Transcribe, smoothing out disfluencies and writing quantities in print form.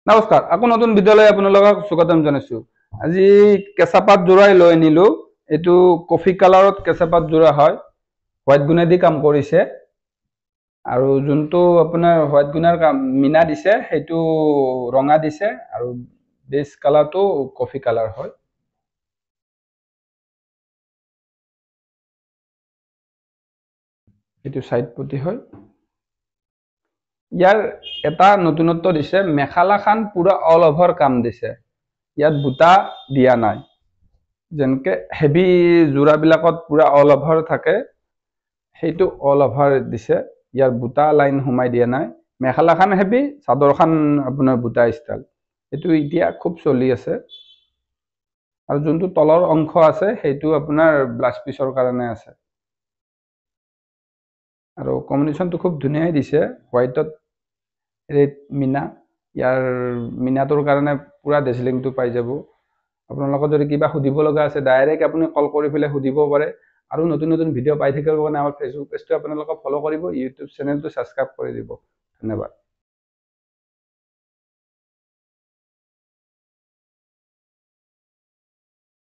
নমস্কাৰ, আকৌ নতুন বিদ্যালয় আপোনালোকক স্বাগতম জনাইছো। আজি কেঁচাপাত যোৰাই লৈ আনিলো। এইটো কফি কালাৰত কেঁচাপাত যোৰা হয়, হোৱাইট গুণেদি কাম কৰিছে। আৰু যোনটো আপোনাৰ হোৱাইট গুণাৰ মিনা দিছে সেইটো ৰঙা দিছে, আৰু বেছ কালাৰটো কফি কালাৰ হয়। এইটো সাইড পটি হয়। ইয়াৰ এটা নতুনত্ব দিছে, মেখালাখান পুৰা অল ওভাৰ কাম দিছে। ইয়াত বুটা দিয়া নাই, যেনেকে হেভি যোৰাবিলাকত পুৰা অল ওভাৰ থাকে, সেইটো অল ওভাৰ দিছে। ইয়াৰ বুটা লাইন সোমাই দিয়া নাই। মেখালাখান হেভি, চাদৰখান আপোনাৰ বুটা ষ্টাইল। এইটো এতিয়া খুব চলি আছে। আৰু যোনটো তলৰ অংশ আছে সেইটো আপোনাৰ ব্লাউজ পিচৰ কাৰণে আছে। আৰু কম্বিনেশ্যনটো খুব ধুনীয়াই দিছে, হোৱাইটত ৰেড মিনা। ইয়াৰ মিনাটোৰ কাৰণে পুৰা ডেজলিংটো পাই যাব। আপোনালোকৰ যদি কিবা সুধিব লগা আছে ডাইৰেক্ট আপুনি কল কৰি পেলাই সুধিব পাৰে। আৰু নতুন নতুন ভিডিঅ' পাই থাকিবৰ কাৰণে আমাৰ ফেচবুক পেজটো আপোনালোকে ফ'ল' কৰিব, ইউটিউব চেনেলটো ছাবস্ক্ৰাইব কৰি দিব। ধন্যবাদ।